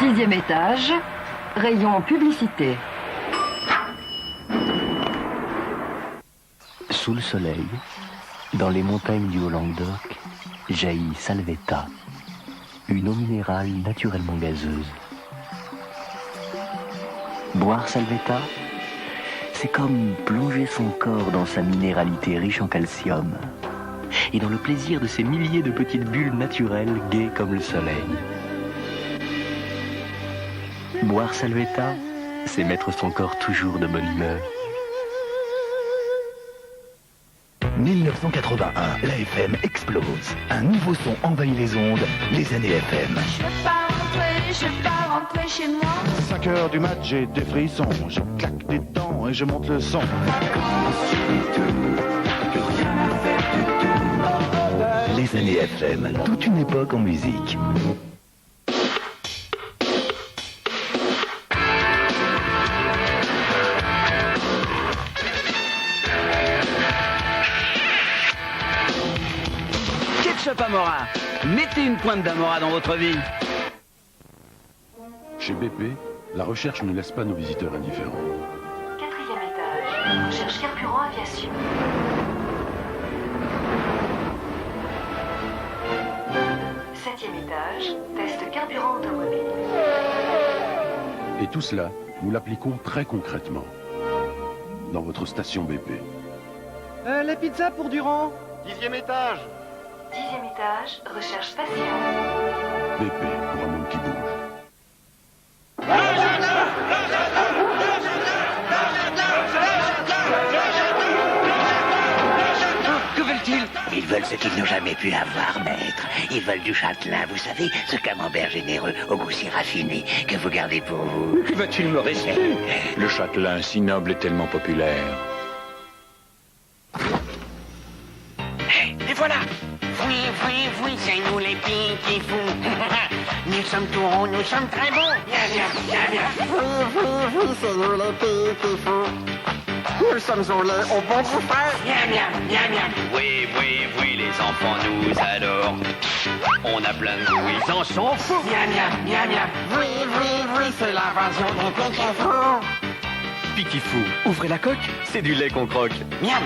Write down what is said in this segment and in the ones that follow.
Sixième étage, rayon publicité. Sous le soleil, dans les montagnes du Haut-Languedoc, jaillit Salvetta, une eau minérale naturellement gazeuse. Boire Salvetta, c'est comme plonger son corps dans sa minéralité riche en calcium et dans le plaisir de ces milliers de petites bulles naturelles gaies comme le soleil. Boire Salvetta, c'est mettre son corps toujours de bonne humeur. 1981, la FM explose. Un nouveau son envahit les ondes, les années FM. Je vais pas rentrer chez moi. 5 heures du match, j'ai des frissons. Je claque des dents et je monte le son. Les années FM, toute une époque en musique. Ketchup Amora. Mettez une pointe d'Amora dans votre vie. Chez BP, la recherche ne laisse pas nos visiteurs indifférents. Quatrième étage, recherche carburant aviation. Septième étage, test carburant automobile. Et tout cela, nous l'appliquons très concrètement. Dans votre station BP. Les pizzas pour Durand. Dixième étage. Dixième étage, recherche spatiale. BP, pour un monde qui bouge. Que veulent-ils? Ils veulent ce qu'ils n'ont jamais pu avoir, maître. Ils veulent du châtelain, vous savez, ce camembert généreux au goût si raffiné que vous gardez pour vous. Va-t-il me rester? Le châtelain, si noble et tellement populaire. Et voilà! Oui, c'est nous les petits fous. Nous sommes tout ronds, nous sommes très bons. Bien. Oui, c'est nous les petits fous. Nous sommes au lait au bon goût frais. Bien. Oui, les enfants nous adorent. On a plein de goût, ils en sont fous. Bien. Oui, c'est l'invasion des petits fous. Piquet fou, ouvrez la coque, c'est du lait qu'on croque. Miam.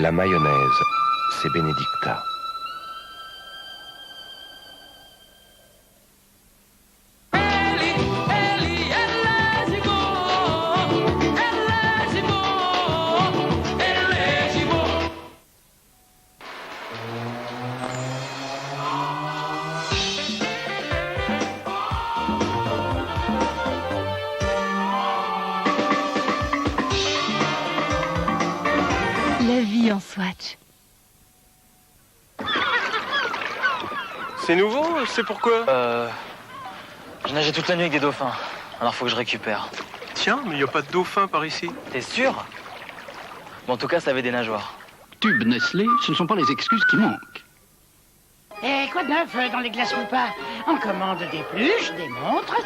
La mayonnaise, c'est Benedicta. La vie en Swatch. C'est nouveau? C'est pourquoi? Je nageais toute la nuit avec des dauphins. Alors faut que je récupère. Tiens, mais il n'y a pas de dauphin par ici. T'es sûr? Bon, en tout cas, ça avait des nageoires. Tube Nestlé, ce ne sont pas les excuses qui manquent. Et quoi de neuf dans les glaces Poupa? On commande des pluches, des montres,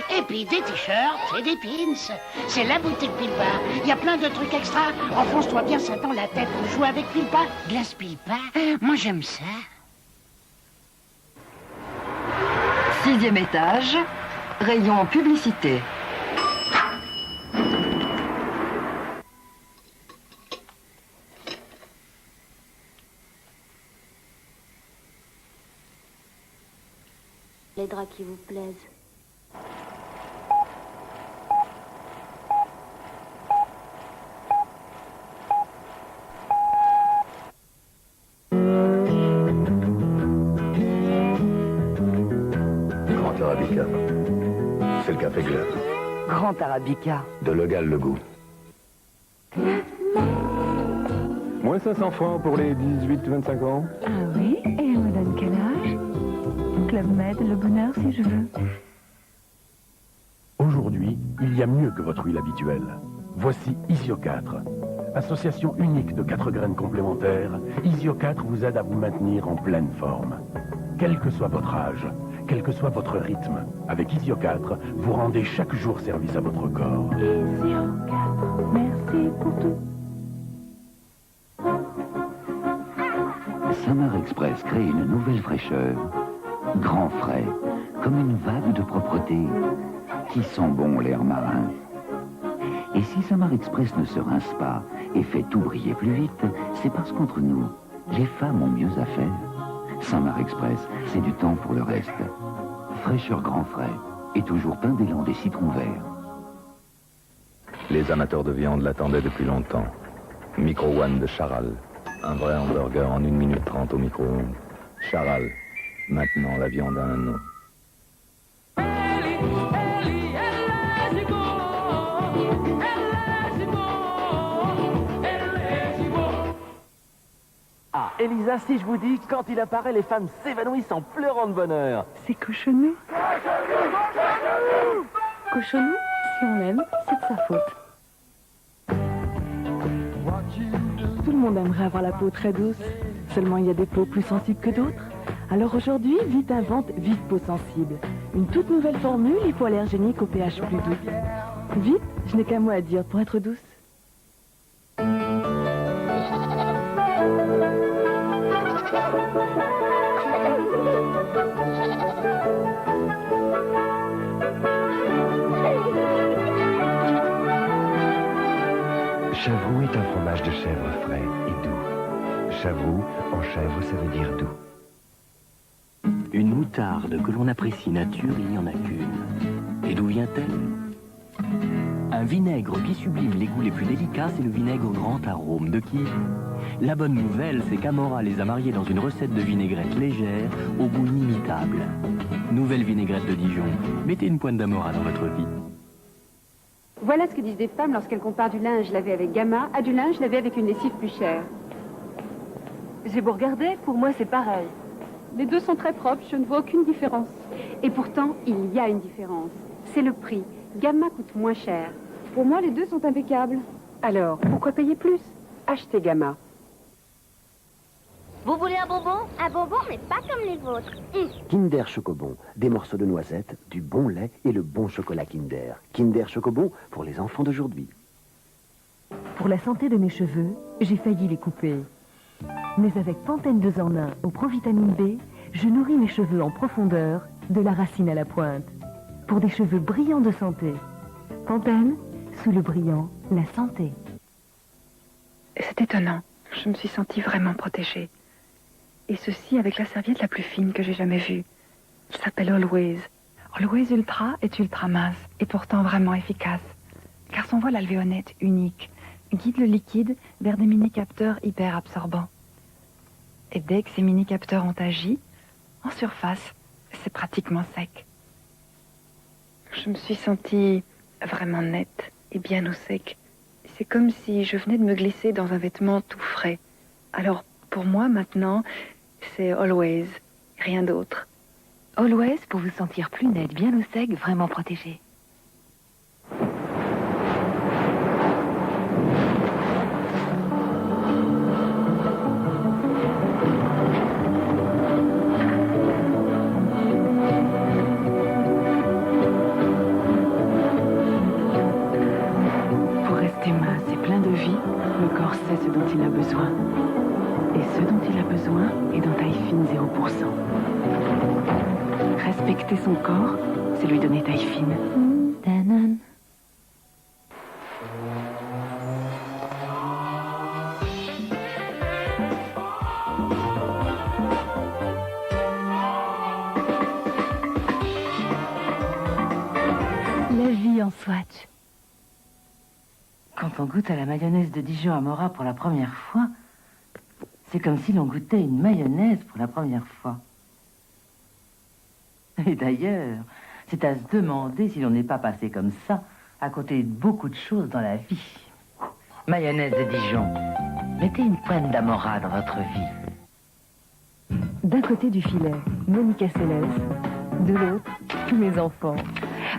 et puis des t-shirts et des pins. C'est la boutique Pilpa. Il y a plein de trucs extra. Enfonce-toi bien ça dans la tête pour jouer avec Pilpa. Glace Pilpa, moi j'aime ça. Sixième étage, rayon publicité. Les draps qui vous plaisent. Grand Arabica. C'est le café Gleur. Grand Arabica. De Legal le goût. Moins 500 francs pour les 18-25 ans. Ah oui? Et elle me donne quel âge? Club Med, le bonheur si je veux. Aujourd'hui, il y a mieux que votre huile habituelle. Voici Isio 4. Association unique de 4 graines complémentaires, Isio 4 vous aide à vous maintenir en pleine forme. Quel que soit votre âge, quel que soit votre rythme, avec Isio 4, vous rendez chaque jour service à votre corps. Isio 4, merci pour tout. Summer Express crée une nouvelle fraîcheur. Grand frais, comme une vague de propreté qui sent bon l'air marin. Et si Summer Express ne se rince pas et fait tout briller plus vite, c'est parce qu'entre nous, les femmes ont mieux à faire. Summer Express, c'est du temps pour le reste. Fraîcheur grand frais et toujours pain d'élan des citrons verts. Les amateurs de viande l'attendaient depuis longtemps. Micro One de Charal. Un vrai hamburger en 1 minute 30 au micro-ondes. Charal. Maintenant, la viande a un nom. Ah, Elisa, si je vous dis, quand il apparaît, les femmes s'évanouissent en pleurant de bonheur. C'est cochonou. Cochonou, si on l'aime, c'est de sa faute. Tout le monde aimerait avoir la peau très douce. Seulement, il y a des peaux plus sensibles que d'autres. Alors aujourd'hui, Vite invente Vite Peau Sensible. Une toute nouvelle formule hypoallergénique au pH plus doux. Vite, je n'ai qu'un mot à dire pour être douce. Chavroux est un fromage de chèvre frais et doux. Chavroux, en chèvre, ça veut dire doux. Une moutarde que l'on apprécie nature, il n'y en a qu'une. Et d'où vient-elle? Un vinaigre qui sublime les goûts les plus délicats, c'est le vinaigre grand arôme. De qui? La bonne nouvelle, c'est qu'Amora les a mariés dans une recette de vinaigrette légère, au goût inimitable. Nouvelle vinaigrette de Dijon. Mettez une pointe d'Amora dans votre vie. Voilà ce que disent des femmes lorsqu'elles comparent du linge lavé avec Gamma à du linge lavé avec une lessive plus chère. J'ai beau regarder, pour moi c'est pareil. Les deux sont très propres, je ne vois aucune différence. Et pourtant, il y a une différence. C'est le prix. Gamma coûte moins cher. Pour moi, les deux sont impeccables. Alors, pourquoi payer plus? Achetez Gamma. Vous voulez un bonbon? Un bonbon, mais pas comme les vôtres. Kinder Chocobon, des morceaux de noisettes, du bon lait et le bon chocolat Kinder. Kinder Chocobon pour les enfants d'aujourd'hui. Pour la santé de mes cheveux, j'ai failli les couper. Mais avec Pantene 2 en 1 au provitamine B, je nourris mes cheveux en profondeur, de la racine à la pointe. Pour des cheveux brillants de santé. Pantene, sous le brillant, la santé. C'est étonnant, je me suis sentie vraiment protégée. Et ceci avec la serviette la plus fine que j'ai jamais vue. Elle s'appelle Always. Always Ultra est ultra mince et pourtant vraiment efficace. Car son voile alvéolette unique guide le liquide vers des mini-capteurs hyper absorbants. Et dès que ces mini-capteurs ont agi, en surface, c'est pratiquement sec. Je me suis sentie vraiment nette et bien au sec. C'est comme si je venais de me glisser dans un vêtement tout frais. Alors, pour moi, maintenant, c'est Always, rien d'autre. Always pour vous sentir plus nette, bien au sec, vraiment protégée. Pour rester mince et plein de vie, le corps sait ce dont il a besoin. Et ce dont il a besoin est dans taille fine 0%. Respecter son corps, c'est lui donner taille fine. Danone. La vie en Swatch. Quand on goûte à la mayonnaise de Dijon Amora pour la première fois, c'est comme si l'on goûtait une mayonnaise pour la première fois. Et d'ailleurs, c'est à se demander si l'on n'est pas passé comme ça à côté de beaucoup de choses dans la vie. Mayonnaise de Dijon, mettez une pointe d'Amora dans votre vie. D'un côté du filet, Monica Seles. De l'autre, tous mes enfants.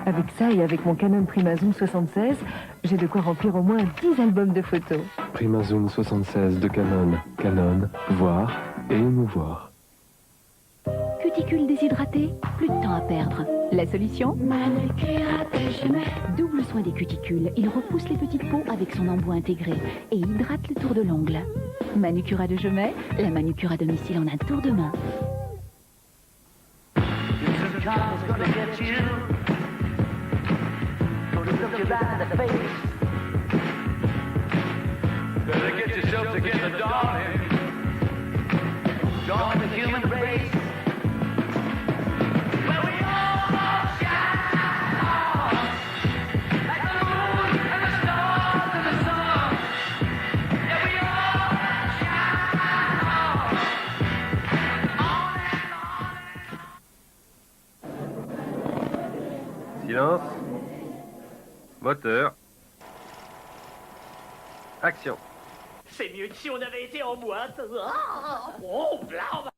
Avec ça et avec mon Canon PrimaZoom 76, j'ai de quoi remplir au moins 10 albums de photos. PrimaZoom 76 de Canon. Canon, voir et émouvoir. Cuticule déshydratée, plus de temps à perdre. La solution ? Manucura de Gemay. Double soin des cuticules. Il repousse les petites peaux avec son embout intégré et hydrate le tour de l'ongle. Manucura de Gemay, la manucure à domicile en un tour de main. Silence. Moteur. Action. C'est mieux que si on avait été en boîte. Oh, blâme.